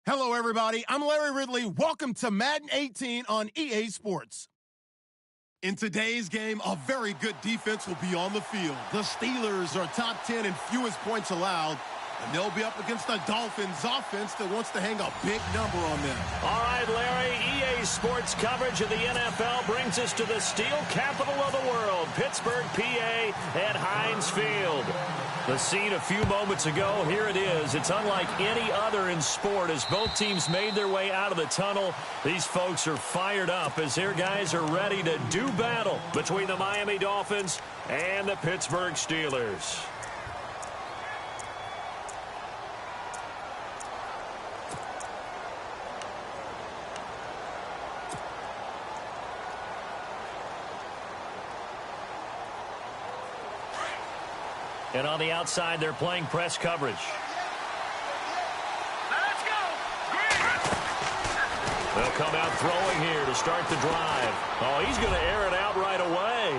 Hello, everybody. I'm Larry Ridley. Welcome to Madden 18 on EA Sports. In today's game, a very good defense will be on the field. The Steelers are top 10 in fewest points allowed, and they'll be up against the Dolphins offense that wants to hang a big number on them. All right, Larry, EA Sports coverage of the NFL brings us to the steel capital of the world, Pittsburgh, PA, at Heinz Field. The scene a few moments ago, here it is. It's unlike any other in sport as both teams made their way out of the tunnel. These folks are fired up as their guys are ready to do battle between the Miami Dolphins and the Pittsburgh Steelers. And on the outside, they're playing press coverage. Let's go! They'll come out throwing here to start the drive. Oh, he's going to air it out right away.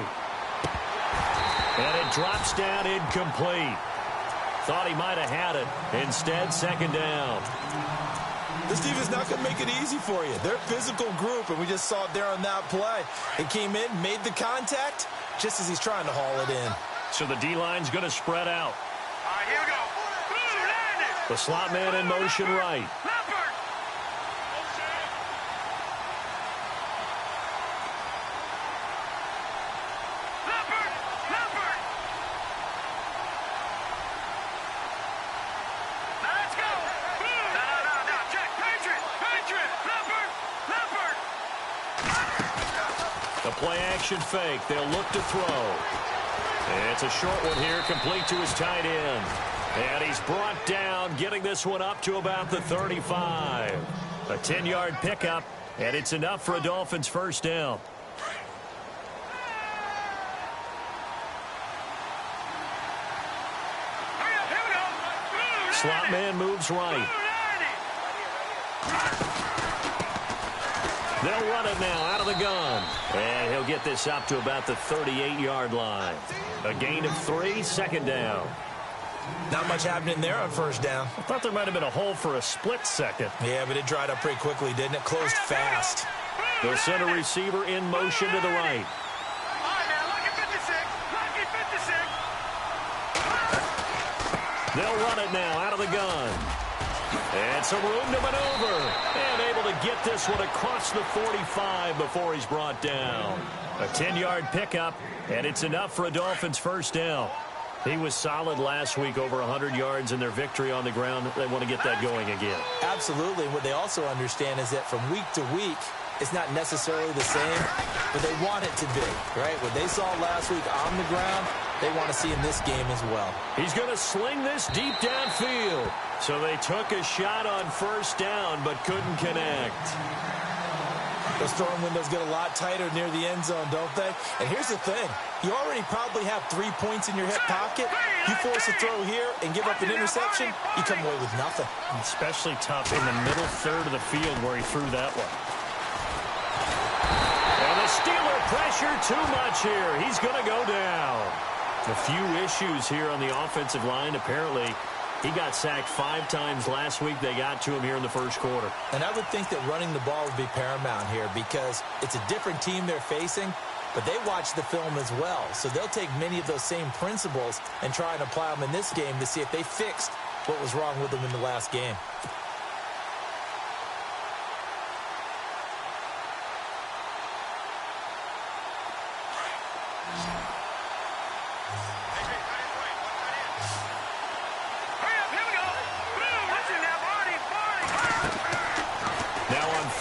And it drops down incomplete. Thought he might have had it. Instead, second down. This defense not going to make it easy for you. They're a physical group, and we just saw it there on that play. It came in, made the contact, just as he's trying to haul it in. So the D-line's going to spread out. All right, here we go. The slot man in motion right. Leopard! Leopard! Leopard! Let's go! No. Check. Patriot! Leopard! Leopard! The play-action fake. They'll look to throw. It's a short one here, complete to his tight end. And he's brought down, getting this one up to about the 35. A 10-yard pickup, and it's enough for a Dolphins first down. Here we go! Slot man moves right. They'll run it now out of the gun. And he'll get this up to about the 38-yard line. A gain of 3, second down. Not much happening there on first down. I thought there might have been a hole for a split second. Yeah, but it dried up pretty quickly, didn't it? Closed fast. They'll send a receiver in motion to the right. All right, man. Lucky 56. Lucky 56. They'll run it now out of the gun. And some room to maneuver. And able to get this one across the 45 before he's brought down. A 10-yard pickup, and it's enough for a Dolphins first down. He was solid last week, over 100 yards in their victory on the ground. They want to get that going again. Absolutely. What they also understand is that from week to week, it's not necessarily the same, but they want it to be, right? What they saw last week on the ground, they want to see in this game as well. He's going to sling this deep downfield. So they took a shot on first down, but couldn't connect. Those throwing windows get a lot tighter near the end zone, don't they? And here's the thing. You already probably have 3 points in your hip pocket. You force a throw here and give up an interception, you come away with nothing. Especially tough in the middle third of the field where he threw that one. And the Steeler pressure too much here. He's going to go down. A few issues here on the offensive line. Apparently, he got sacked 5 times last week. They got to him here in the first quarter. And I would think that running the ball would be paramount here because it's a different team they're facing, but they watch the film as well. So they'll take many of those same principles and try and apply them in this game to see if they fixed what was wrong with them in the last game.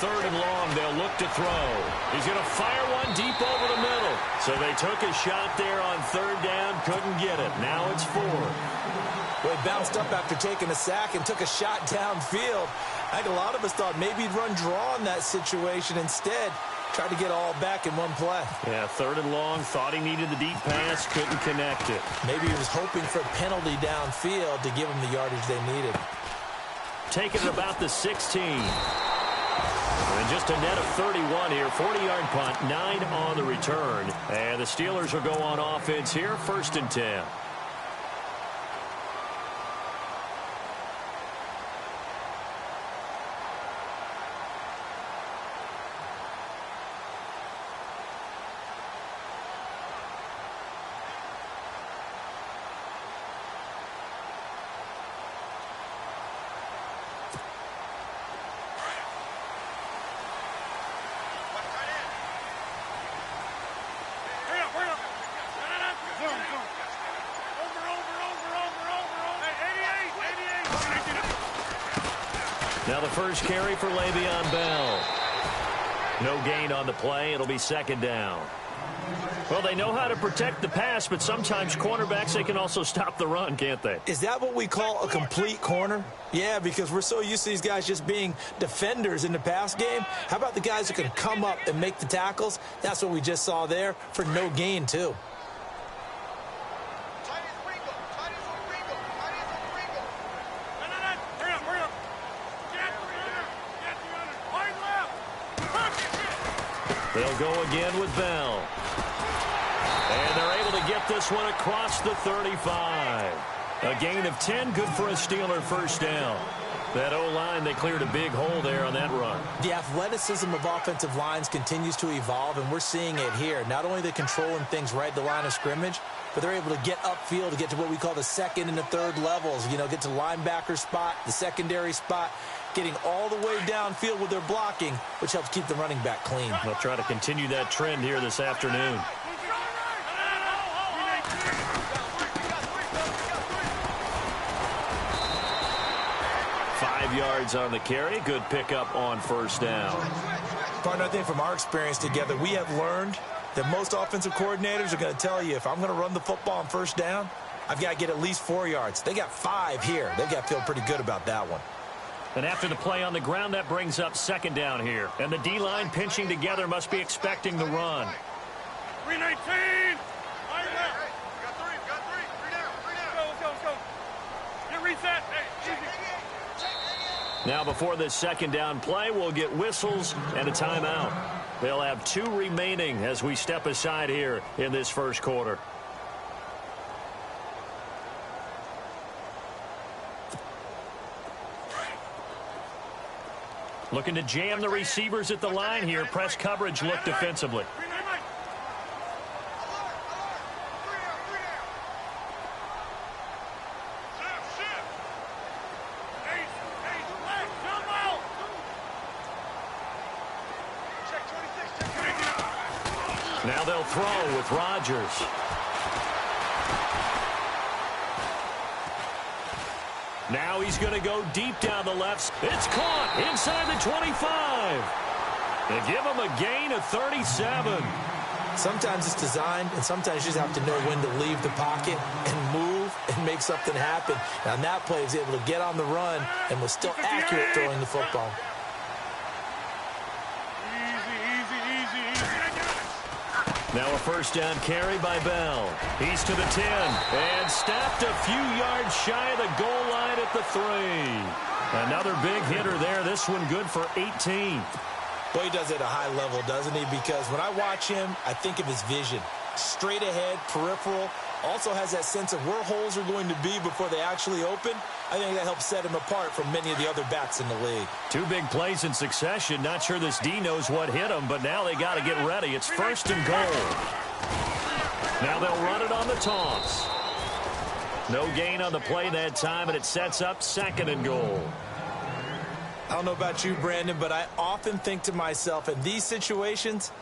Third and long, they'll look to throw. He's going to fire one deep over the middle. So they took a shot there on third down, couldn't get it. Now it's 4. Well, he bounced up after taking a sack and took a shot downfield. I think a lot of us thought maybe he'd run draw in that situation. Instead, tried to get all back in one play. Yeah, third and long, thought he needed the deep pass, couldn't connect it. Maybe he was hoping for a penalty downfield to give him the yardage they needed. Taking it about the 16. And just a net of 31 here. 40-yard punt, 9 on the return. And the Steelers will go on offense here, 1st and 10. Now the first carry for Le'Veon Bell. No gain on the play. It'll be second down. Well, they know how to protect the pass, but sometimes cornerbacks, they can also stop the run, can't they? Is that what we call a complete corner? Yeah, because we're so used to these guys just being defenders in the pass game. How about the guys who can come up and make the tackles? That's what we just saw there for no gain, too. They'll go again with Bell. And they're able to get this one across the 35. A gain of 10, good for a Steeler first down. That O-line, they cleared a big hole there on that run. The athleticism of offensive lines continues to evolve, and we're seeing it here. Not only are they controlling things right at the line of scrimmage, but they're able to get upfield to get to what we call the second and the third levels. You know, get to linebacker spot, the secondary spot, getting all the way downfield with their blocking, which helps keep the running back clean. They'll try to continue that trend here this afternoon. Yards on the carry. Good pickup on first down. Partner, I think from our experience together, we have learned that most offensive coordinators are going to tell you, if I'm going to run the football on first down, I've got to get at least 4 yards. They got 5 here. They've got to feel pretty good about that one. And after the play on the ground, that brings up second down here. And the D-line pinching together must be expecting the run. 319. Got three down. Let's go. Get reset. Hey, easy. Now before this second down play, we'll get whistles and a timeout. They'll have 2 remaining as we step aside here in this first quarter. Looking to jam the receivers at the line here. Press coverage look defensively. Now they'll throw with Rodgers. Now he's going to go deep down the left. It's caught inside the 25. They give him a gain of 37. Sometimes it's designed, and sometimes you just have to know when to leave the pocket and move and make something happen. Now, in that play, he was able to get on the run and was still accurate throwing the football. Now a first down carry by Bell. He's to the 10 and stopped a few yards shy of the goal line at the 3. Another big hitter there. This one good for 18. Boy, he does it at a high level, doesn't he? Because when I watch him, I think of his vision. Straight ahead, peripheral. Also has that sense of where holes are going to be before they actually open. I think that helps set him apart from many of the other backs in the league. 2 big plays in succession. Not sure this D knows what hit him, but now they got to get ready. It's first and goal. Now they'll run it on the toss. No gain on the play that time, and it sets up second and goal. I don't know about you, Brandon, but I often think to myself, in these situations,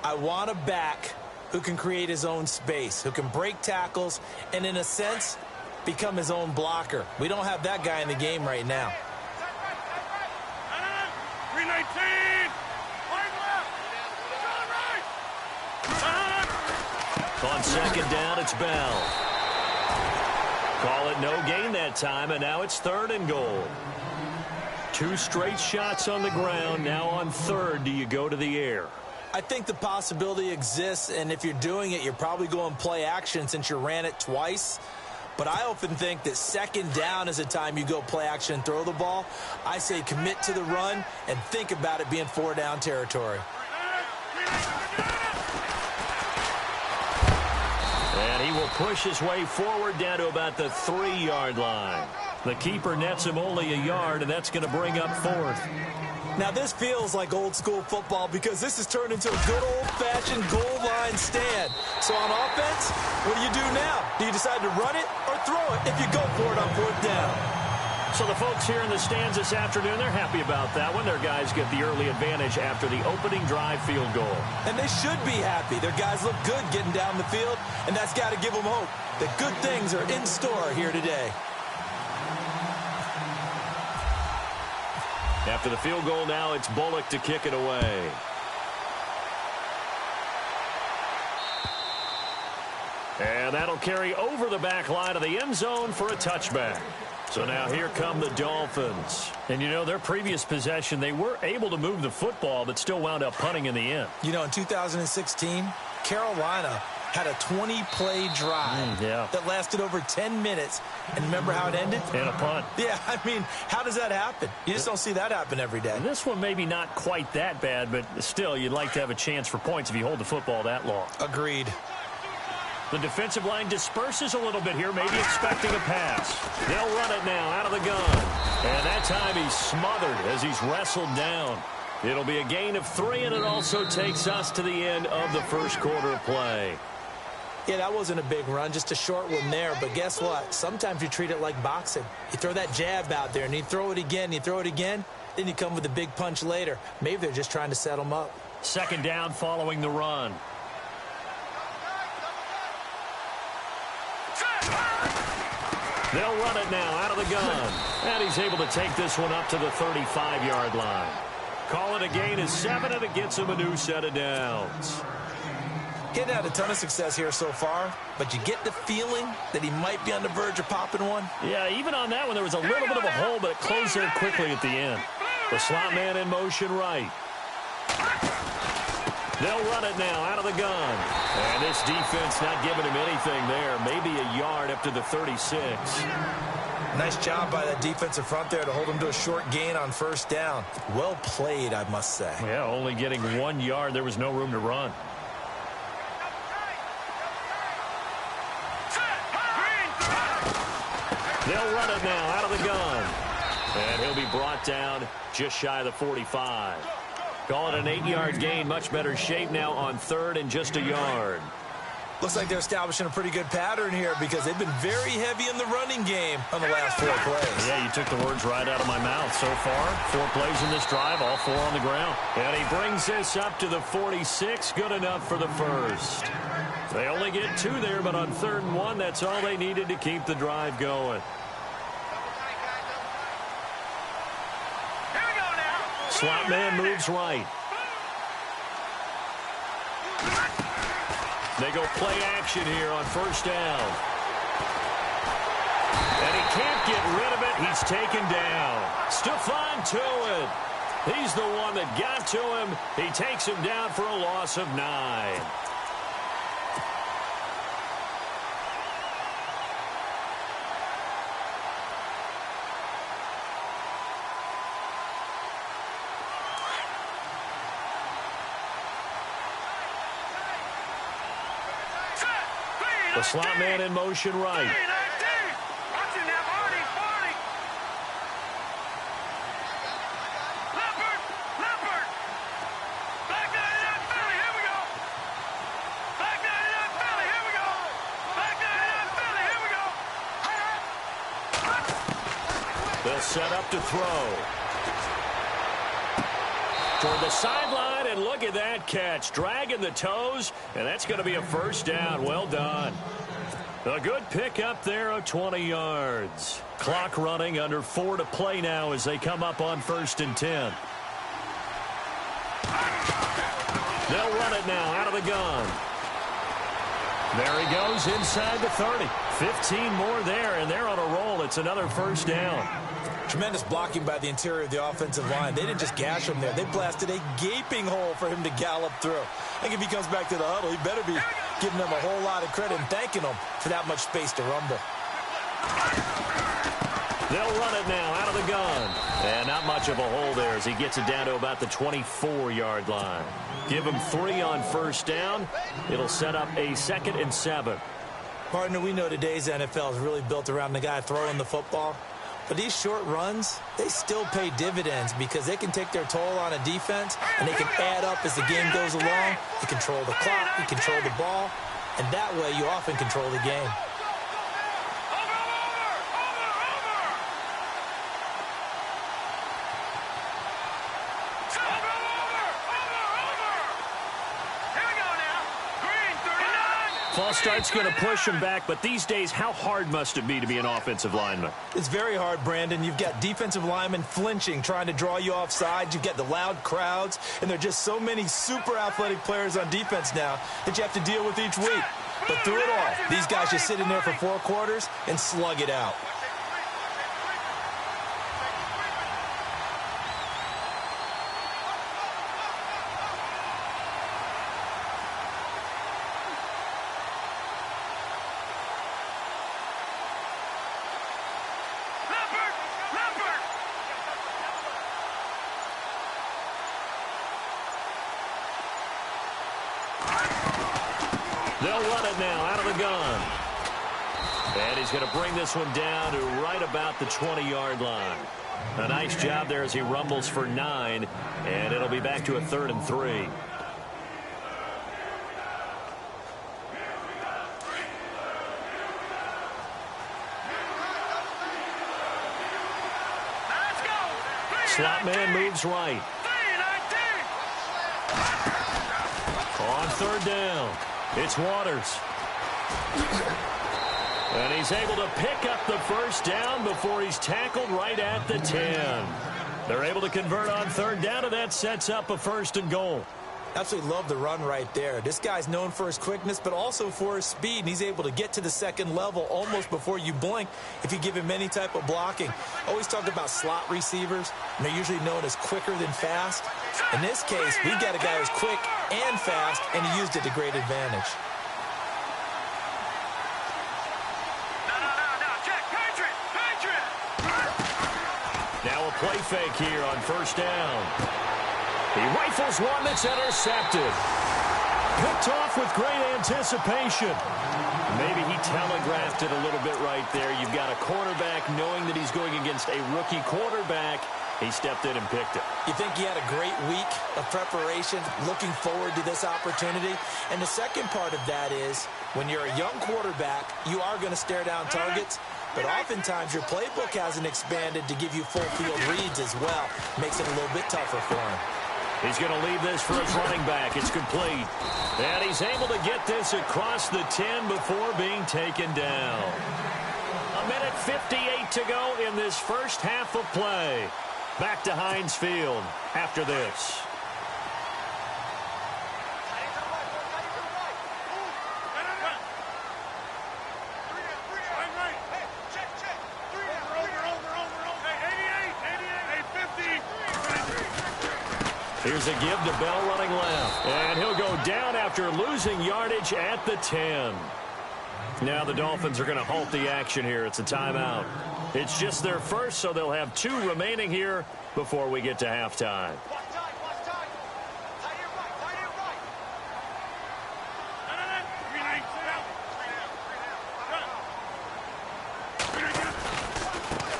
I want a back who can create his own space, who can break tackles, and in a sense, become his own blocker. We don't have that guy in the game right now. 319. On second down, it's Bell. Call it no gain that time, and now it's third and goal. 2 straight shots on the ground. Now on third, do you go to the air? I think the possibility exists, and if you're doing it, you're probably going play action since you ran it twice. But I often think that second down is a time you go play action and throw the ball. I say commit to the run and think about it being 4-down territory. And he will push his way forward down to about the 3-yard line. The keeper nets him only a yard, and that's going to bring up fourth. Now, this feels like old-school football because this has turned into a good old-fashioned goal line stand. So on offense, what do you do now? Do you decide to run it or throw it if you go for it on 4th down? So the folks here in the stands this afternoon, they're happy about that one. Their guys get the early advantage after the opening drive field goal. And they should be happy. Their guys look good getting down the field, and that's got to give them hope that good things are in store here today. After the field goal now, it's Bullock to kick it away. And that'll carry over the back line of the end zone for a touchback. So now here come the Dolphins. And, you know, their previous possession, they were able to move the football, but still wound up punting in the end. You know, in 2016, Carolina had a 20-play drive that lasted over 10 minutes. And remember how it ended? And a punt. Yeah, I mean, how does that happen? You just don't see that happen every day. And this one maybe not quite that bad, but still, you'd like to have a chance for points if you hold the football that long. Agreed. The defensive line disperses a little bit here, maybe expecting a pass. They'll run it now out of the gun. And that time he's smothered as he's wrestled down. It'll be a gain of 3, and it also takes us to the end of the first quarter of play. Yeah, that wasn't a big run, just a short one there. But guess what? Sometimes you treat it like boxing. You throw that jab out there, and you throw it again, then you come with a big punch later. Maybe they're just trying to set them up. Second down following the run. They'll run it now out of the gun. And he's able to take this one up to the 35-yard line. Call it a gain of 7, and it gets him a new set of downs. Getting had a ton of success here so far, but you get the feeling that he might be on the verge of popping one. Yeah, even on that one, there was a little bit of a hole, but it closed there quickly at the end. The slot man in motion right. They'll run it now out of the gun. And this defense not giving him anything there. Maybe a yard up to the 36. Nice job by that defensive front there to hold him to a short gain on first down. Well played, I must say. Yeah, only getting 1 yard. There was no room to run. They'll run it now out of the gun. And he'll be brought down just shy of the 45. Call it an 8-yard gain. Much better shape now on 3rd and just a yard. Looks like they're establishing a pretty good pattern here because they've been very heavy in the running game on the last 4 plays. Yeah, you took the words right out of my mouth. So far, 4 plays in this drive, all 4 on the ground. And he brings this up to the 46. Good enough for the first. They only get 2 there, but on 3rd and 1, that's all they needed to keep the drive going. Slot man moves right. They go play action here on first down. And he can't get rid of it. He's taken down. Stephon Tuitt. He's the one that got to him. He takes him down for a loss of 9. The slot man in motion right. They'll set up to throw. Toward the sideline, and look at that catch. Dragging the toes, and that's going to be a first down. Well done. A good pick up there of 20 yards. Clock running, under 4 to play now as they come up on 1st and 10. They'll run it now out of the gun. There he goes inside the 30. 15 more there, and they're on a roll. It's another first down. Tremendous blocking by the interior of the offensive line. They didn't just gash him there. They blasted a gaping hole for him to gallop through. I think if he comes back to the huddle, he better be giving them a whole lot of credit and thanking them for that much space to rumble. They'll run it now out of the gun. And not much of a hole there as he gets it down to about the 24-yard line. Give him 3 on first down. It'll set up a 2nd and 7. Partner, we know today's NFL is really built around the guy throwing the football. But these short runs, they still pay dividends because they can take their toll on a defense, and they can add up as the game goes along. You control the clock, you control the ball, and that way you often control the game. False start's going to push him back, but these days, how hard must it be to be an offensive lineman? It's very hard, Brandon. You've got defensive linemen flinching, trying to draw you off sides. You've got the loud crowds, and there are just so many super athletic players on defense now that you have to deal with each week. But through it all, these guys just sit in there for 4 quarters and slug it out. They'll run it now out of the gun. And he's going to bring this one down to right about the 20-yard line. A nice job there as he rumbles for 9, and it'll be back to a 3rd and 3. Slot man moves right. On 3rd down, it's Waters. And he's able to pick up the 1st down before he's tackled right at the 10. They're able to convert on 3rd down, and that sets up a 1st and goal. Absolutely love the run right there. This guy's known for his quickness, but also for his speed. And he's able to get to the 2nd level almost before you blink if you give him any type of blocking. Always talk about slot receivers, and they're usually known as quicker than fast. In this case, we've got a guy who's quick and fast, and he used it to great advantage. Now a play fake here on 1st down. He rifles one that's intercepted. Picked off with great anticipation. Maybe he telegraphed it a little bit right there. You've got a quarterback knowing that he's going against a rookie quarterback. He stepped in and picked it. You think he had a great week of preparation, looking forward to this opportunity. And the second part of that is, when you're a young quarterback, you are going to stare down targets. But oftentimes your playbook hasn't expanded to give you full field reads as well. Makes it a little bit tougher for him. He's going to leave this for his running back. It's complete. And he's able to get this across the 10 before being taken down. 1:58 to go in this first half of play. Back to Heinz Field after this. Here's a give to Bell running left. And he'll go down after losing yardage at the 10. Now the Dolphins are going to halt the action here. It's a timeout. It's just their first, so they'll have 2 remaining here before we get to halftime.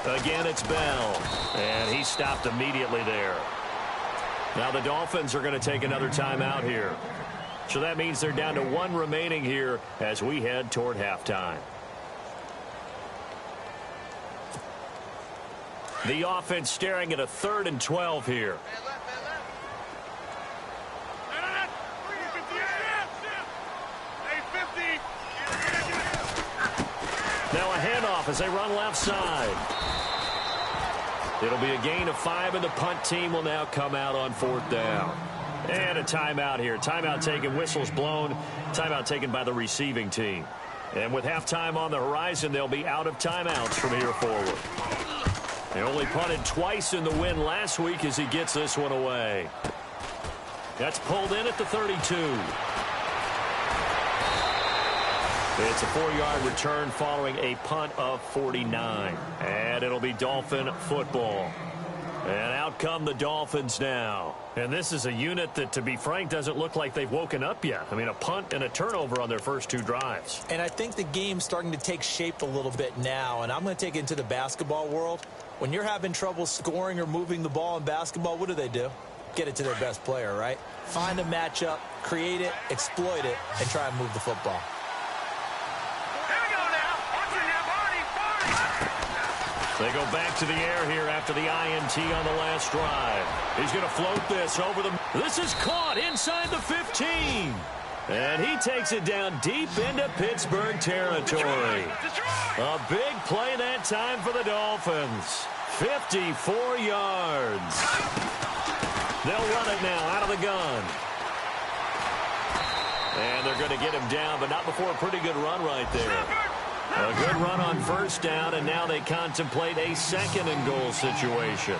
Again, it's Bell. And he stopped immediately there. Now the Dolphins are going to take another timeout here. So that means they're down to 1 remaining here as we head toward halftime. The offense staring at a 3rd and 12 here. Now a handoff as they run left side. It'll be a gain of 5, and the punt team will now come out on 4th down. And a timeout here. Timeout taken, whistles blown. Timeout taken by the receiving team. And with halftime on the horizon, they'll be out of timeouts from here forward. They only punted twice in the win last week as he gets this one away. That's pulled in at the 32. It's a 4-yard return following a punt of 49. And it'll be Dolphin football. And out come the Dolphins now. And this is a unit that, to be frank, doesn't look like they've woken up yet. I mean, a punt and a turnover on their first 2 drives. And I think the game's starting to take shape a little bit now. And I'm going to take it into the basketball world. When you're having trouble scoring or moving the ball in basketball, what do? Get it to their best player, right? Find a matchup, create it, exploit it, and try and move the football. They go back to the air here after the INT on the last drive. He's going to float this over the... This is caught inside the 15. And he takes it down deep into Pittsburgh territory. A big play that time for the Dolphins. 54 yards. They'll run it now out of the gun. And they're going to get him down, but not before a pretty good run right there. A good run on first down, and now they contemplate a second and goal situation.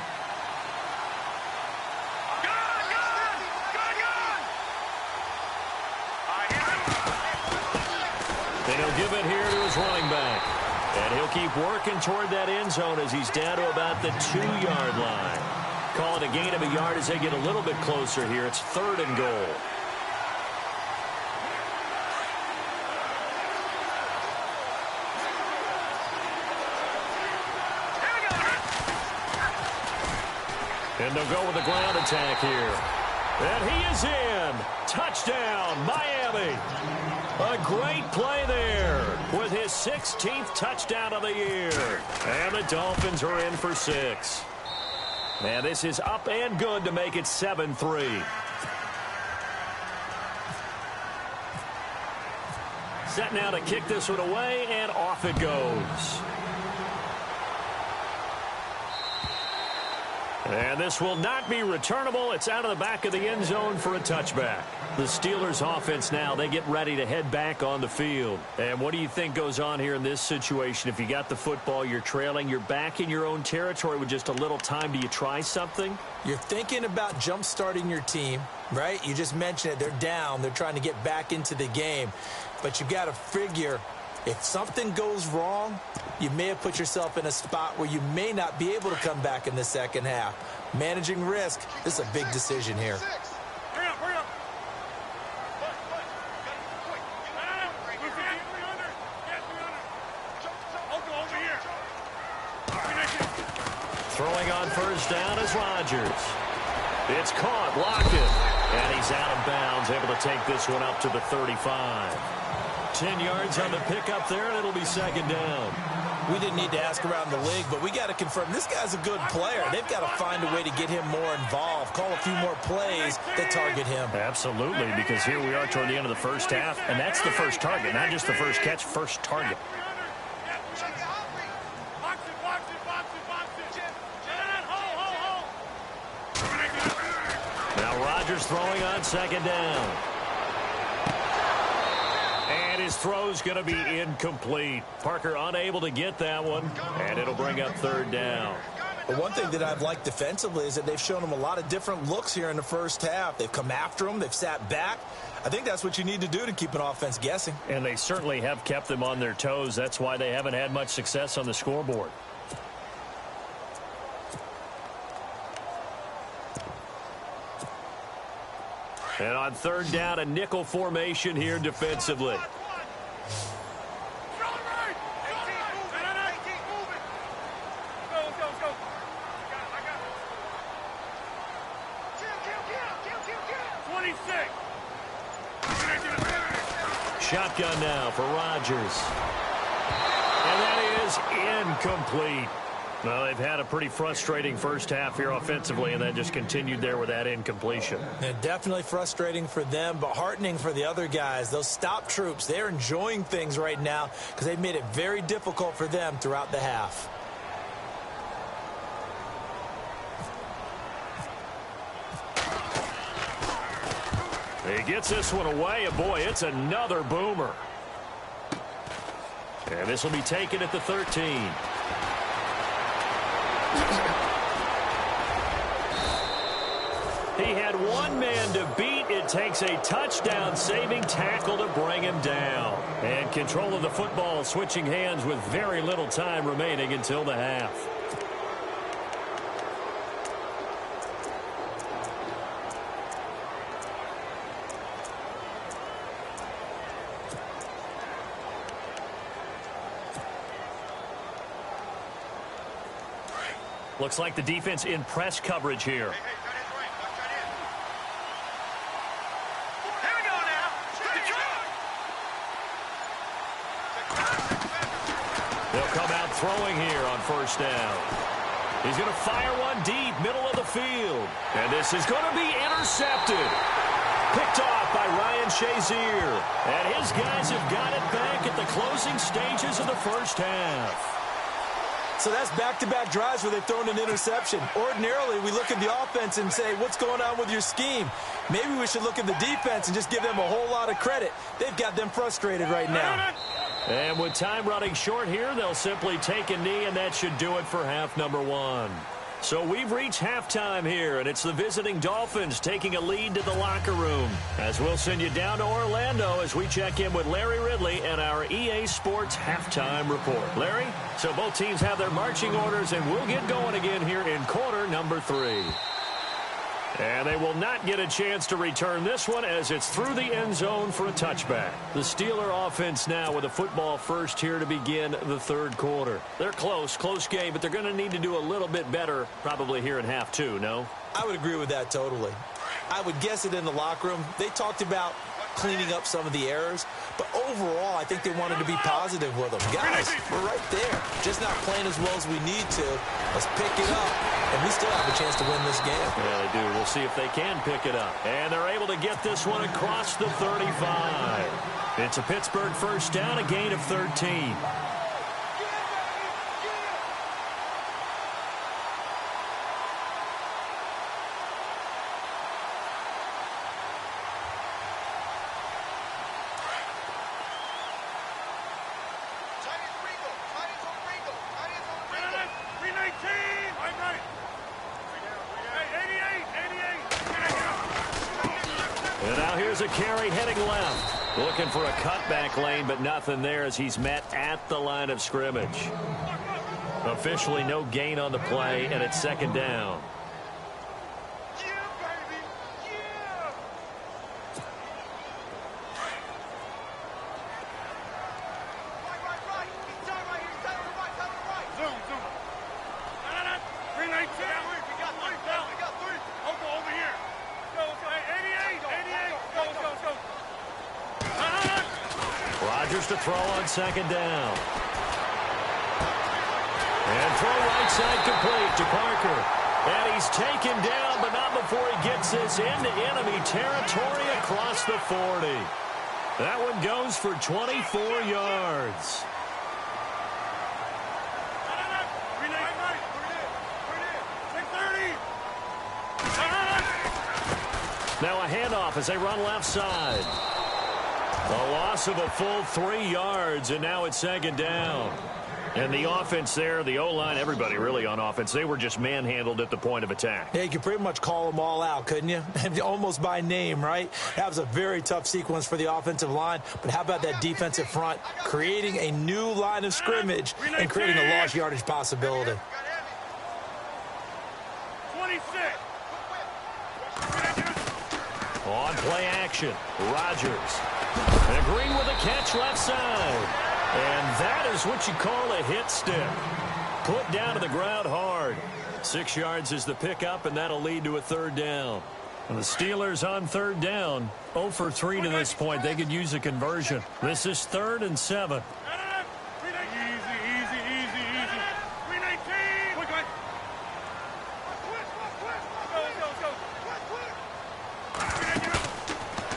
And he'll give it here to his running back. And he'll keep working toward that end zone as he's down to about the 2-yard line. Call it a gain of a yard as they get a little bit closer here. It's 3rd and goal. And they'll go with the ground attack here. And he is in. Touchdown, Miami. A great play there with his 16th touchdown of the year. And the Dolphins are in for 6. And this is up and good to make it 7-3. Set now to kick this one away, and off it goes. And this will not be returnable. It's out of the back of the end zone for a touchback. The Steelers offense now, they get ready to head back on the field. And what do you think goes on here in this situation? If you got the football, you're trailing, you're back in your own territory with just a little time. Do you try something? You're thinking about jump-starting your team, right? You just mentioned it. They're down. They're trying to get back into the game. But you've got to figure, if something goes wrong, you may have put yourself in a spot where you may not be able to come back in the second half. Managing risk, this is a big decision here. Hurry up, hurry up. Over here. Throwing on first down is Rodgers. It's caught, Lockett. And he's out of bounds, able to take this one up to the 35. 10 yards on the pickup there, and it'll be second down. We didn't need to ask around the league, but we got to confirm this guy's a good player. They've got to find a way to get him more involved, call a few more plays that target him. Absolutely, because here we are toward the end of the first half, and that's the first target, not just the first catch, first target. Now Rodgers throwing on second down. And his throw's going to be incomplete. Parker unable to get that one, and it'll bring up third down. But one thing that I've liked defensively is that they've shown him a lot of different looks here in the first half. They've come after him. They've sat back. I think that's what you need to do to keep an offense guessing. And they certainly have kept them on their toes. That's why they haven't had much success on the scoreboard. And on third down, a nickel formation here defensively. Shotgun now for Rodgers. And that is incomplete. Well, they've had a pretty frustrating first half here offensively, and then just continued there with that incompletion. And definitely frustrating for them, but heartening for the other guys. Those stop troops, they're enjoying things right now because they've made it very difficult for them throughout the half. He gets this one away, and boy, it's another boomer. And this will be taken at the 13. He had one man to beat. It takes a touchdown-saving tackle to bring him down. And control of the football switching hands with very little time remaining until the half. Looks like the defense in press coverage here. They'll come out throwing here on first down. He's going to fire one deep, middle of the field. And this is going to be intercepted. Picked off by Ryan Shazier. And his guys have got it back at the closing stages of the first half. So that's back-to-back drives where they've thrown an interception. Ordinarily, we look at the offense and say, what's going on with your scheme? Maybe we should look at the defense and just give them a whole lot of credit. They've got them frustrated right now. And with time running short here, they'll simply take a knee, and that should do it for half number one. So we've reached halftime here, and it's the visiting Dolphins taking a lead to the locker room. As we'll send you down to Orlando as we check in with Larry Ridley and our EA Sports halftime report. Larry, so both teams have their marching orders, and we'll get going again here in quarter number 3. And they will not get a chance to return this one as it's through the end zone for a touchback. The Steeler offense now with a football first here to begin the third quarter. They're close game, but they're going to need to do a little bit better probably here in half 2, no? I would agree with that totally. I would guess it in the locker room. They talked about cleaning up some of the errors, but overall, I think they wanted to be positive with them. Guys, we're right there. Just not playing as well as we need to. Let's pick it up, and we still have a chance to win this game. Yeah, they do. We'll see if they can pick it up. And they're able to get this one across the 35. It's a Pittsburgh first down, a gain of 13. And now here's a carry heading left. Looking for a cutback lane, but nothing there as he's met at the line of scrimmage. Officially no gain on the play, and it's second down. To throw on second down. And throw right side complete to Parker. And he's taken down, but not before he gets this into enemy territory across the 40. That one goes for 24 yards. Now a handoff as they run left side. A loss of a full 3 yards, and now it's second down. And the offense there, the O-line, everybody really on offense, they were just manhandled at the point of attack. Yeah, you could pretty much call them all out, couldn't you? Almost by name, right? That was a very tough sequence for the offensive line. But how about that defensive front creating a new line of scrimmage and creating a large yardage possibility? 26. On play action, Rodgers. And Green with a catch left side. And that is what you call a hit stick. Put down to the ground hard. 6 yards is the pickup, and that'll lead to a third down. And the Steelers on third down, 0 for 3 to this point. They could use a conversion. This is 3rd and 7.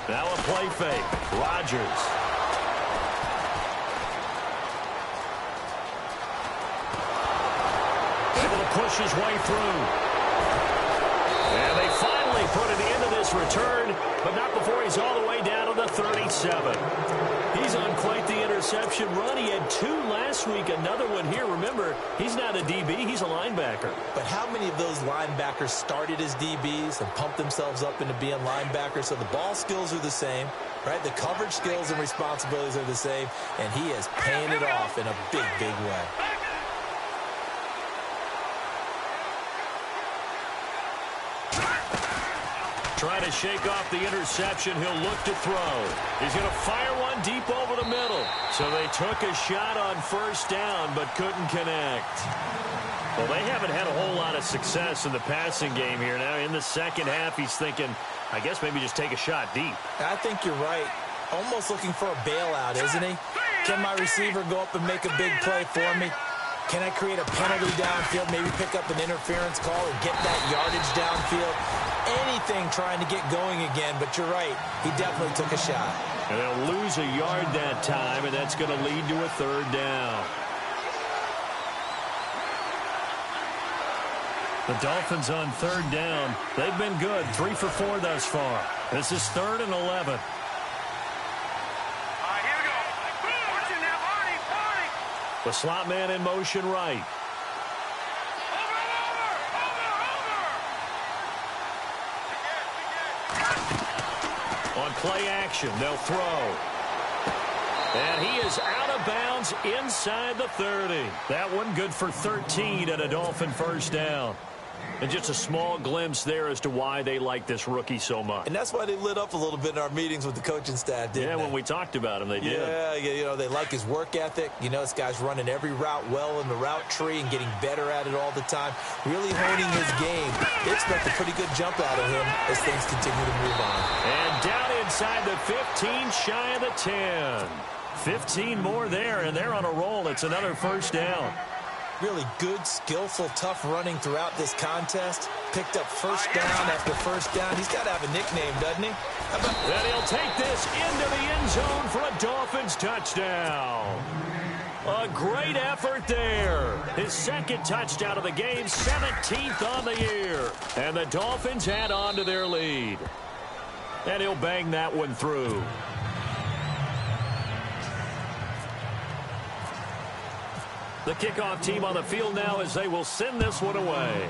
Now a play fake. Rodgers. Able to push his way through. And they finally put an end to this return, but not before he's all the way down to the 37. He's on quite the interception run. He had 2 last week, another one here. Remember, he's not a DB, he's a linebacker. But how many of those linebackers started as DBs and pumped themselves up into being linebackers? So the ball skills are the same, right? The coverage skills and responsibilities are the same, and he is paying it off in a big, big way. Trying to shake off the interception. He'll look to throw. He's going to fire one deep over the middle. So they took a shot on first down, but couldn't connect. Well, they haven't had a whole lot of success in the passing game here. Now in the second half, he's thinking, I guess maybe just take a shot deep. I think you're right. Almost looking for a bailout, isn't he? Can my receiver go up and make a big play for me? Can I create a penalty downfield, maybe pick up an interference call and get that yardage downfield? Anything trying to get going again, but you're right. He definitely took a shot. And they'll lose a yard that time, and that's going to lead to a third down. The Dolphins on third down. They've been good, 3 for 4 thus far. This is 3rd and 11. The slot man in motion right. On play action, they'll throw. And he is out of bounds inside the 30. That one good for 13 and a Dolphin first down. And just a small glimpse there as to why they like this rookie so much. And that's why they lit up a little bit in our meetings with the coaching staff, didn't they? Yeah, when we talked about him, they did. Yeah, you know, they like his work ethic. You know, this guy's running every route well in the route tree and getting better at it all the time. Really honing his game. They expect a pretty good jump out of him as things continue to move on. And down inside the 15, shy of the 10. 15 more there, and they're on a roll. It's another first down. Really good, skillful, tough running throughout this contest. Picked up first down after first down. He's got to have a nickname, doesn't he? And he'll take this into the end zone for a Dolphins touchdown. A great effort there. His second touchdown of the game, 17th on the year. And the Dolphins add on to their lead. And he'll bang that one through. The kickoff team on the field now as they will send this one away.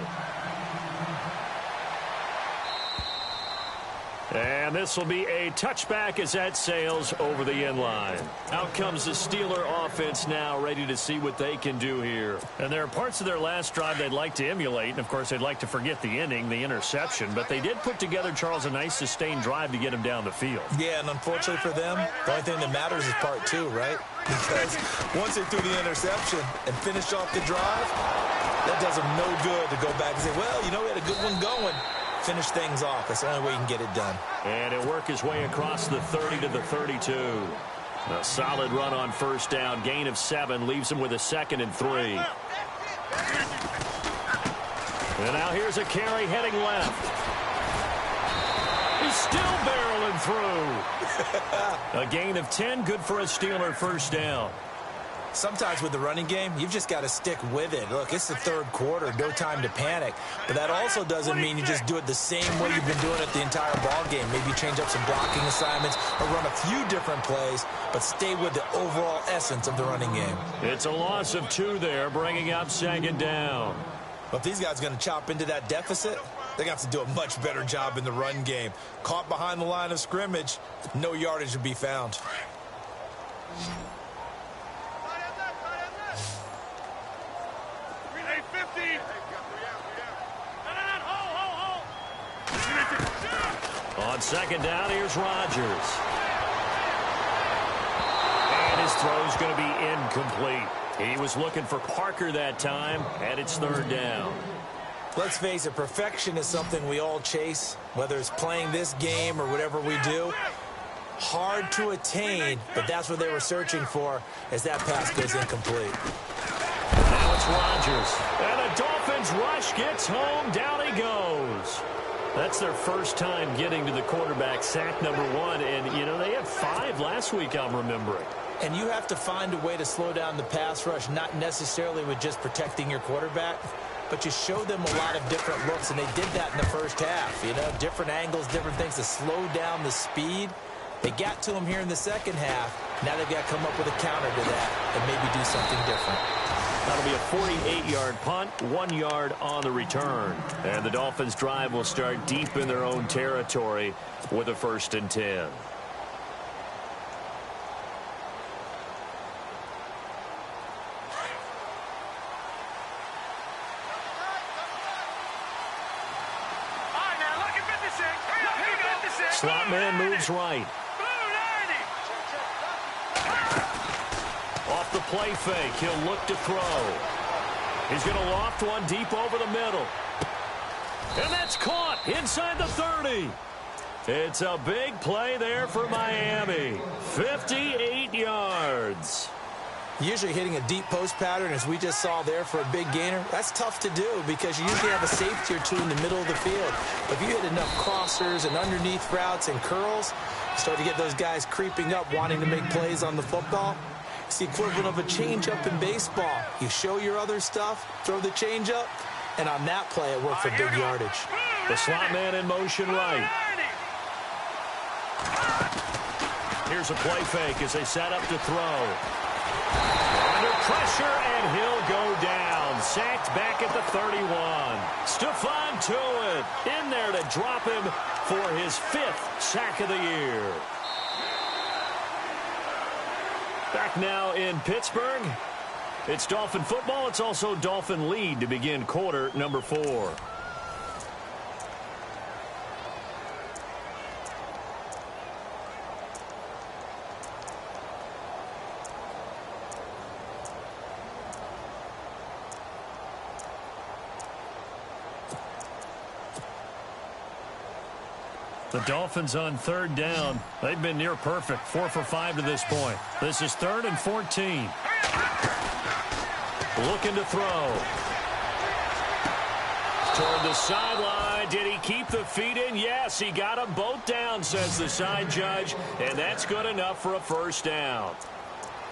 And this will be a touchback as that sails over the end line. Out comes the Steeler offense now, ready to see what they can do here. And there are parts of their last drive they'd like to emulate. And, of course, they'd like to forget the inning, the interception. But they did put together, Charles, a nice sustained drive to get him down the field. Yeah, and unfortunately for them, the only thing that matters is part 2, right? Because once they threw the interception and finished off the drive, that does them no good to go back and say, well, you know, we had a good one going. Finish things off. That's the only way you can get it done. And he'll work his way across the 30 to the 32. A solid run on first down. Gain of 7 leaves him with a 2nd and 3. And now here's a carry heading left. He's still barreling through. A gain of 10, good for a Steeler first down. Sometimes with the running game, you've just got to stick with it. Look, it's the 3rd quarter, no time to panic. But that also doesn't mean you just do it the same way you've been doing it the entire ball game. Maybe change up some blocking assignments or run a few different plays, but stay with the overall essence of the running game. It's a loss of 2 there, bringing up 2nd down. Well, if these guys are going to chop into that deficit, they're going to have to do a much better job in the run game. Caught behind the line of scrimmage, no yardage to be found. On 2nd down, here's Rodgers. And his throw's going to be incomplete. He was looking for Parker that time, and it's 3rd down. Let's face it, perfection is something we all chase, whether it's playing this game or whatever we do. Hard to attain, but that's what they were searching for as that pass goes incomplete. Now it's Rodgers. And the Dolphins rush gets home. Down he goes. That's their first time getting to the quarterback, sack number 1. And, you know, they had 5 last week, I'm remembering. And you have to find a way to slow down the pass rush, not necessarily with just protecting your quarterback, but you show them a lot of different looks, and they did that in the first half. You know, different angles, different things to slow down the speed. They got to him here in the second half. Now they've got to come up with a counter to that and maybe do something different. That'll be a 48-yard punt, 1 yard on the return. And the Dolphins' drive will start deep in their own territory with a 1st and 10. Slot man moves right. Off the play fake, he'll look to throw. He's going to loft one deep over the middle. And that's caught inside the 30. It's a big play there for Miami. 58 yards. Usually hitting a deep post pattern, as we just saw there for a big gainer, that's tough to do because you usually have a safety or two in the middle of the field. If you hit enough crossers and underneath routes and curls, you start to get those guys creeping up wanting to make plays on the football. It's the equivalent of a changeup in baseball. You show your other stuff, throw the changeup, and on that play it worked for big yardage. The slot man in motion right. Here's a play fake as they set up to throw. Under pressure, and he'll go down. Sacked back at the 31. Stephon Tuitt in there to drop him for his 5th sack of the year. Back now in Pittsburgh. It's Dolphin football. It's also Dolphin lead to begin quarter number 4. The Dolphins on 3rd down. They've been near perfect, 4 for 5 to this point. This is 3rd and 14. Looking to throw. Toward the sideline. Did he keep the feet in? Yes, he got them both down, says the side judge, and that's good enough for a 1st down.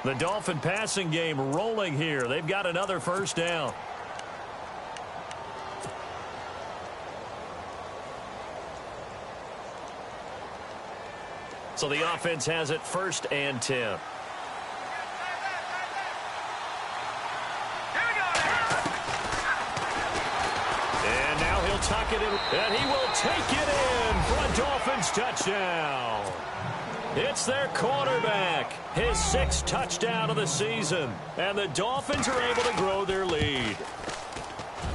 The Dolphin passing game rolling here. They've got another 1st down. So the offense has it 1st and 10. And now he'll tuck it in, and he will take it in for a Dolphins touchdown. It's their quarterback, his 6th touchdown of the season, and the Dolphins are able to grow their lead.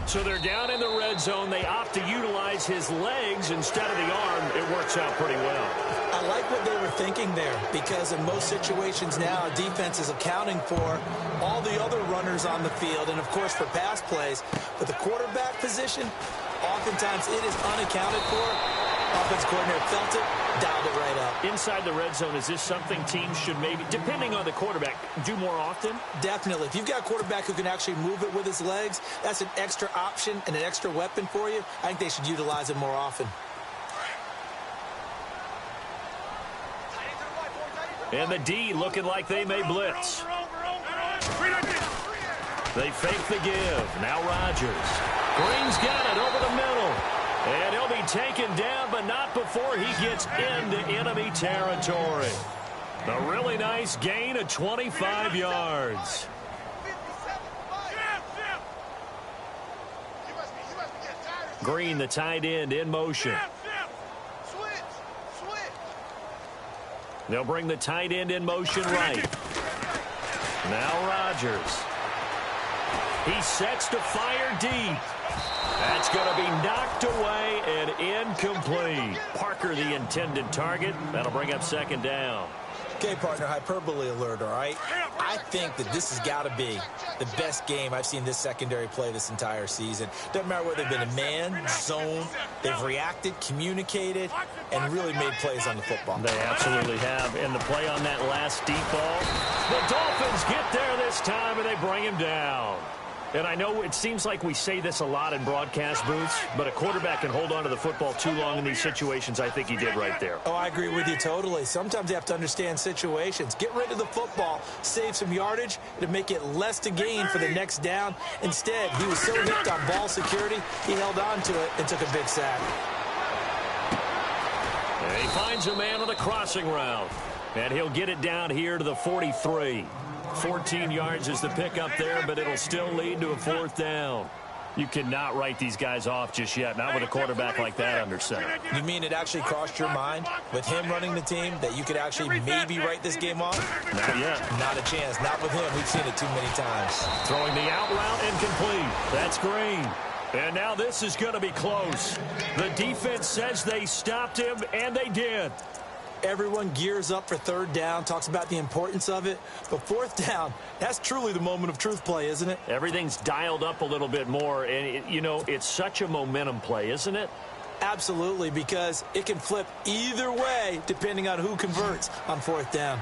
So they're down in the red zone. They opt to utilize his legs instead of the arm. It works out pretty well. I like what they were thinking there because in most situations now, defense is accounting for all the other runners on the field and, of course, for pass plays. But the quarterback position, oftentimes it is unaccounted for. Offense coordinator felt it, dialed it right up. Inside the red zone, is this something teams should maybe, depending on the quarterback, do more often? Definitely. If you've got a quarterback who can actually move it with his legs, that's an extra option and an extra weapon for you. I think they should utilize it more often. And the D looking like they may blitz. They fake the give. Now Rodgers. Green's got it over the middle. And he'll be taken down, but not before he gets into enemy territory. A really nice gain of 25 yards. Green, the tight end, in motion. They'll bring the tight end in motion right. Now Rodgers. He sets to fire deep. That's going to be knocked away and incomplete. Parker, the intended target. That'll bring up 2nd down. Okay, partner, hyperbole alert, all right? I think that this has got to be the best game I've seen this secondary play this entire season. Doesn't matter whether they've been a man, zone, they've reacted, communicated, and really made plays on the football. They absolutely have. And the play on that last deep ball, the Dolphins get there this time, and they bring him down. And I know it seems like we say this a lot in broadcast booths, but a quarterback can hold on to the football too long in these situations. I think he did right there. Oh, I agree with you totally. Sometimes you have to understand situations. Get rid of the football, save some yardage to make it less to gain for the next down. Instead, he was so hooked on ball security, he held on to it and took a big sack. And he finds a man on the crossing route, and he'll get it down here to the 43. 14 yards is the pickup there, but it'll still lead to a 4th down. You cannot write these guys off just yet, not with a quarterback like that under center. You mean it actually crossed your mind with him running the team that you could actually maybe write this game off? Not yet. Not a chance. Not with him. We've seen it too many times. Throwing the out route incomplete. That's Green. And now this is going to be close. The defense says they stopped him, and they did. Everyone gears up for 3rd down, talks about the importance of it. But 4th down, that's truly the moment of truth play, isn't it? Everything's dialed up a little bit more. And, it's such a momentum play, isn't it? Absolutely, because it can flip either way depending on who converts on 4th down.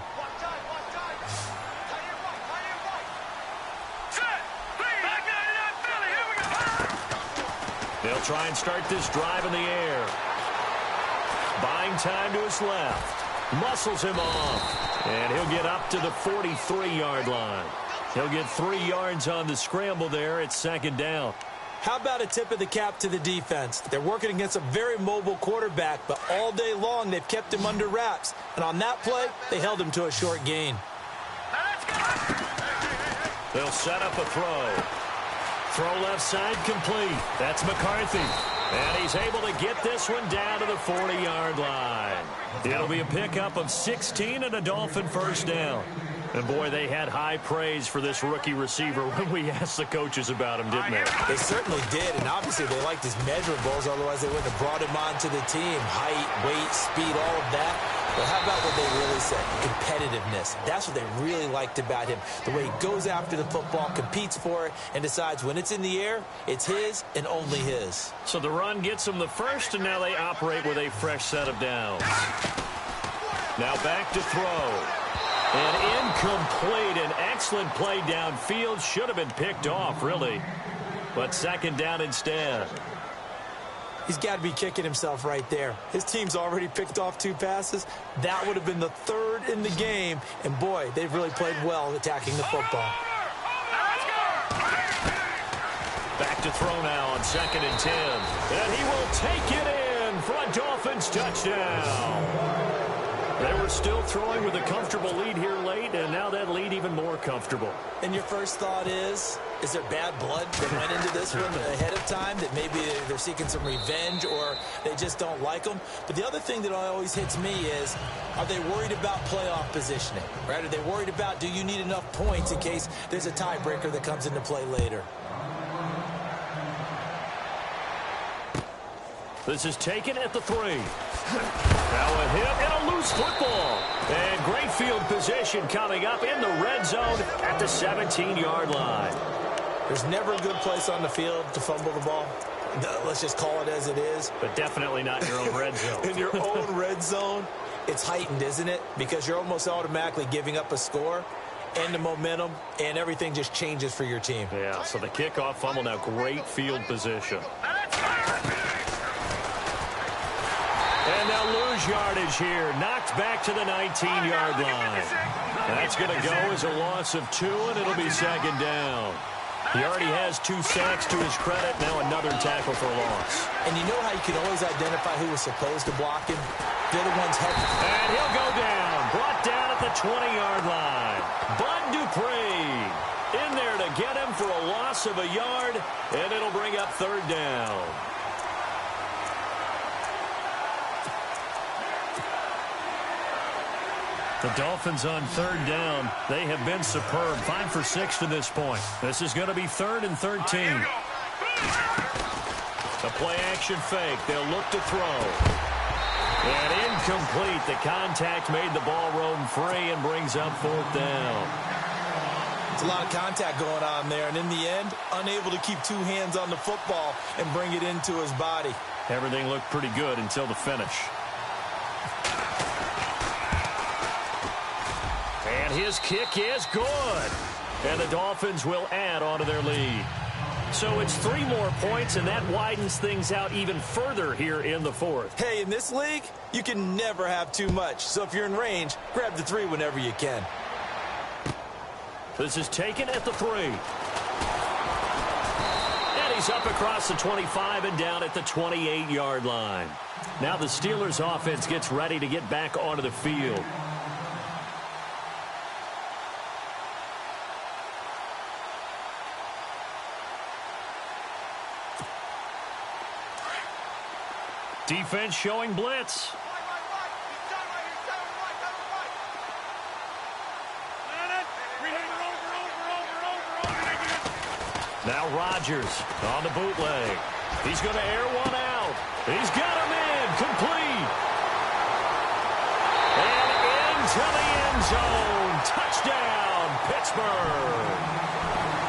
They'll try and start this drive in the air. Buying time to his left. Muscles him off. And he'll get up to the 43-yard line. He'll get 3 yards on the scramble there. It's second down. How about a tip of the cap to the defense? They're working against a very mobile quarterback, but all day long they've kept him under wraps. And on that play, they held him to a short gain. They'll set up a throw. Throw left side complete. That's McCarthy. And he's able to get this one down to the 40-yard line. It'll be a pickup of 16 and a Dolphin first down. And, boy, they had high praise for this rookie receiver when we asked the coaches about him, didn't they? They certainly did, and obviously they liked his measurables, otherwise they wouldn't have brought him onto the team. Height, weight, speed, all of that. But how about what they really said? Competitiveness. That's what they really liked about him. The way he goes after the football, competes for it, and decides when it's in the air, it's his and only his. So the run gets them the first, and now they operate with a fresh set of downs. Now back to throw. And incomplete. An excellent play downfield. Should have been picked off, really. But second down instead. He's got to be kicking himself right there. His team's already picked off 2 passes. That would have been the 3rd in the game. And, boy, they've really played well attacking the football. Back to throw now on 2nd and 10. And he will take it in for a Dolphins touchdown. They were still throwing with a comfortable lead here late, and now that lead even more comfortable. And your first thought is there bad blood that went into this one ahead of time, that maybe they're seeking some revenge or they just don't like them? But the other thing that always hits me is, are they worried about playoff positioning? Right? Are they worried about, do you need enough points in case there's a tiebreaker that comes into play later? This is taken at the 3. Now a hit and a loose football. And great field position coming up in the red zone at the 17-yard line. There's never a good place on the field to fumble the ball. Let's just call it as it is. But definitely not in your own red zone. In your own red zone, it's heightened, isn't it? Because you're almost automatically giving up a score and the momentum, and everything just changes for your team. Yeah, so the kickoff fumble, now great field position. And they'll lose yardage here. Knocked back to the 19-yard line. That's going to go as a loss of 2, and it'll be second down. He already has 2 sacks to his credit. Now another tackle for a loss. And you know how you can always identify who was supposed to block him? They're the ones heavy. And he'll go down. Brought down at the 20-yard line. Bud Dupree in there to get him for a loss of a yard, and it'll bring up third down. The Dolphins on third down. They have been superb. 5 for 6 to this point. This is going to be 3rd and 13. The play action fake. They'll look to throw. And incomplete. The contact made the ball roam free and brings up 4th down. It's a lot of contact going on there. And in the end, unable to keep 2 hands on the football and bring it into his body. Everything looked pretty good until the finish. And his kick is good. And the Dolphins will add on to their lead. So it's 3 more points, and that widens things out even further here in the 4th. Hey, in this league, you can never have too much. So if you're in range, grab the 3 whenever you can. This is taken at the 3. And he's up across the 25 and down at the 28-yard line. Now the Steelers offense gets ready to get back onto the field. Defense showing blitz. Now Rodgers on the bootleg. He's going to air one out. He's got him in. Complete. And into the end zone. Touchdown, Pittsburgh.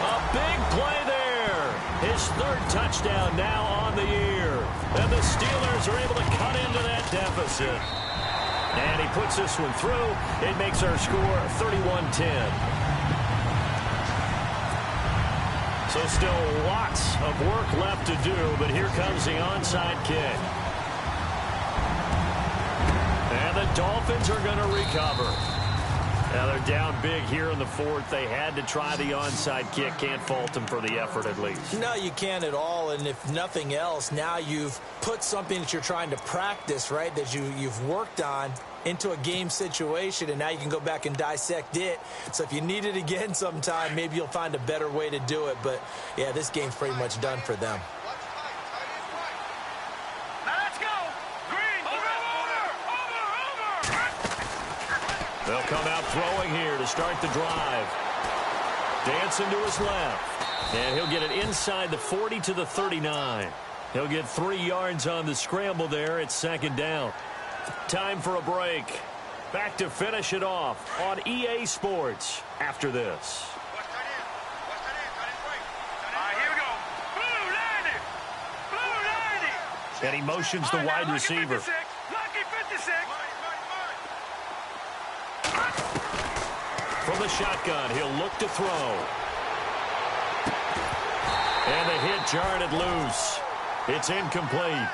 A big play there. His 3rd touchdown now on the year. And the Steelers are able to cut into that deficit. And he puts this one through. It makes our score 31-10. So So still lots of work left to do, but here comes the onside kick. And the Dolphins are going to recover. Now they're down big here in the fourth. They had to try the onside kick. Can't fault them for the effort at least. No, you can't at all. And if nothing else, now you've put something that you're trying to practice, right, that you've worked on into a game situation, and now you can go back and dissect it. So if you need it again sometime, maybe you'll find a better way to do it. But, yeah, this game's pretty much done for them. They'll come out throwing here to start the drive. Dancing to his left. And he'll get it inside the 40 to the 39. He'll get 3 yards on the scramble there. It's second down. Time for a break. Back to finish it off on EA Sports after this. And he motions the wide receiver. From the shotgun, he'll look to throw. And the hit jarred it loose. It's incomplete.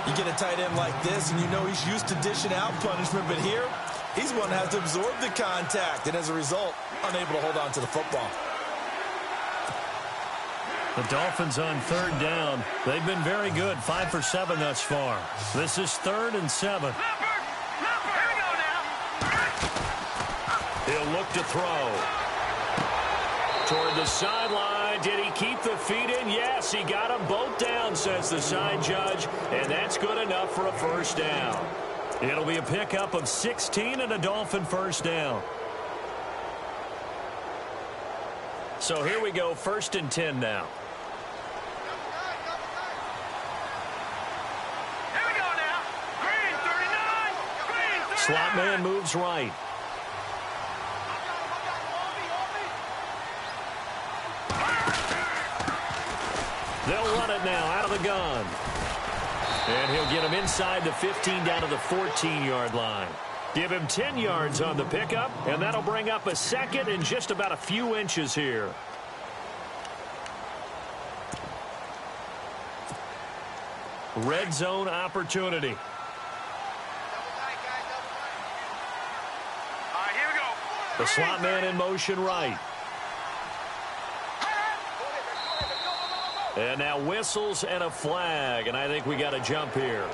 You get a tight end like this, and you know he's used to dishing out punishment, but here, he's one that has to absorb the contact, and as a result, unable to hold on to the football. The Dolphins on third down. They've been very good, 5 for 7 thus far. This is 3rd and 7. He'll look to throw. Toward the sideline. Did he keep the feet in? Yes, he got them both down, says the side judge. And that's good enough for a first down. It'll be a pickup of 16 and a Dolphin first down. So here we go, 1st and 10 now. Here we go now. Green 39. Green 39. Slot man moves right. They'll run it now out of the gun. And he'll get him inside the 15 down to the 14-yard line. Give him 10 yards on the pickup, and that'll bring up a second in just about a few inches here. Red zone opportunity. Here we go. The slot man in motion right. And now whistles and a flag, and I think we got a jump here.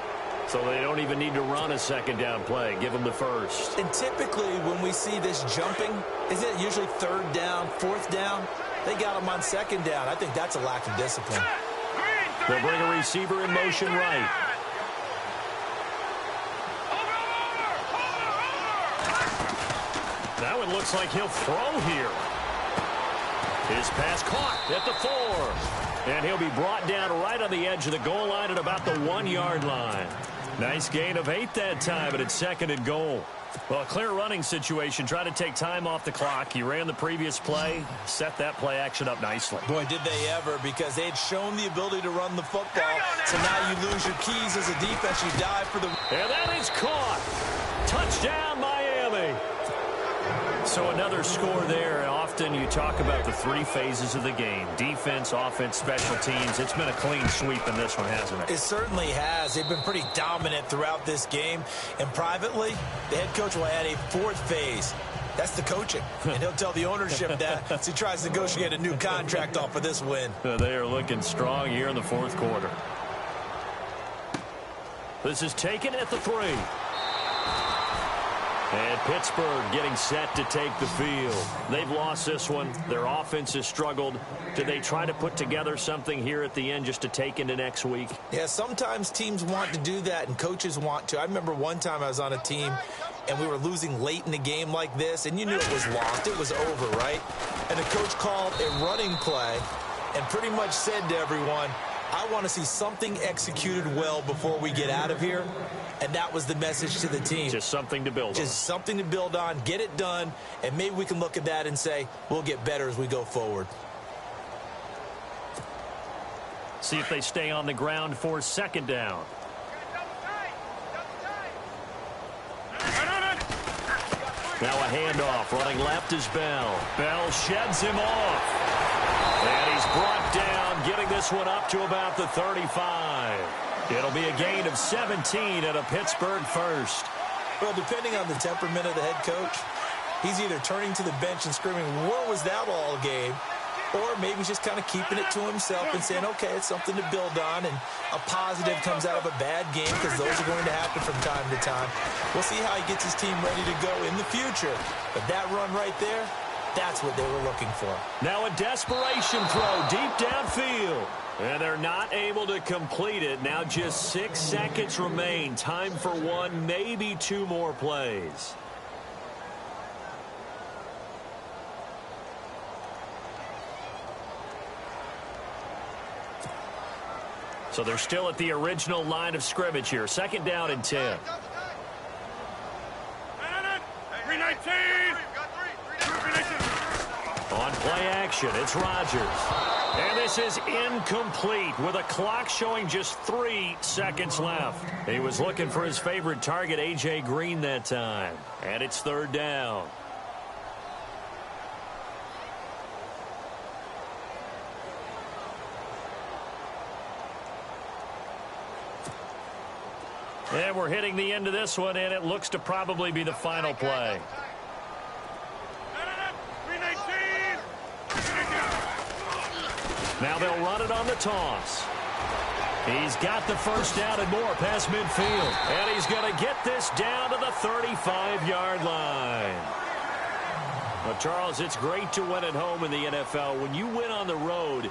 So they don't even need to run a second down play. Give them the first. And typically when we see this jumping, isn't it usually 3rd down, 4th down? They got them on 2nd down. I think that's a lack of discipline. They'll bring a receiver in motion right. That one looks like he'll throw here. His pass caught at the 4. And he'll be brought down right on the edge of the goal line at about the 1-yard line. Nice gain of 8 that time, but it's 2nd and goal. Well, a clear running situation. Try to take time off the clock. He ran the previous play, set that play action up nicely. Boy, did they ever, because they had shown the ability to run the football. So now you lose your keys as a defense. You dive for the... And that is caught. Touchdown, Miami. So another score there. Often you talk about the 3 phases of the game. Defense, offense, special teams. It's been a clean sweep in this one, hasn't it? It certainly has. They've been pretty dominant throughout this game. And privately, the head coach will add a 4th phase. That's the coaching. And he'll tell the ownership that as he tries to negotiate a new contract off of this win. They are looking strong here in the 4th quarter. This is taken at the 3. And Pittsburgh getting set to take the field. They've lost this one. Their offense has struggled. Do they try to put together something here at the end just to take into next week? Yeah, sometimes teams want to do that and coaches want to. I remember one time I was on a team and we were losing late in the game like this, and you knew it was lost. It was over, right? And the coach called a running play and pretty much said to everyone, I want to see something executed well before we get out of here. And that was the message to the team. Just something to build on. Just something to build on, get it done, and maybe we can look at that and say, we'll get better as we go forward. See if they stay on the ground for 2nd down. Now a handoff. Running left is Bell. Bell sheds him off. And is brought down, getting this one up to about the 35. It'll be a gain of 17 and a Pittsburgh first. Well, depending on the temperament of the head coach, he's either turning to the bench and screaming, "Where was that all game?" Or maybe he's just kind of keeping it to himself and saying, okay, it's something to build on, and a positive comes out of a bad game, because those are going to happen from time to time. We'll see how he gets his team ready to go in the future. But that run right there, that's what they were looking for. Now a desperation throw deep downfield. And they're not able to complete it. Now just 6 seconds remain. Time for one, maybe two more plays. So they're still at the original line of scrimmage here. Second down and 10. 319. On play action, it's Rodgers. And this is incomplete with a clock showing just 3 seconds left. He was looking for his favorite target, A.J. Green, that time. And it's third down. And we're hitting the end of this one, and it looks to probably be the final play. Now they'll run it on the toss. He's got the first down and more past midfield. And he's going to get this down to the 35-yard line. Well, Charles, it's great to win at home in the NFL. When you win on the road,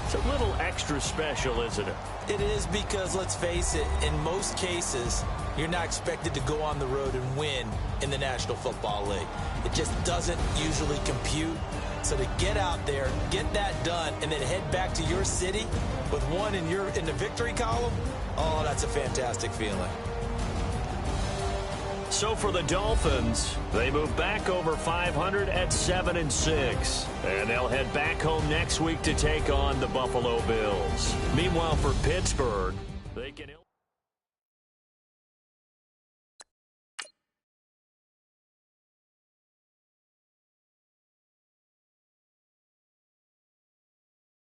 it's a little extra special, isn't it? It is, because, let's face it, in most cases, you're not expected to go on the road and win in the National Football League. It just doesn't usually compute. So to get out there, get that done, and then head back to your city with one in the victory column, oh, that's a fantastic feeling. So for the Dolphins, they move back over 500 at 7-6. And they'll head back home next week to take on the Buffalo Bills. Meanwhile, for Pittsburgh, they can...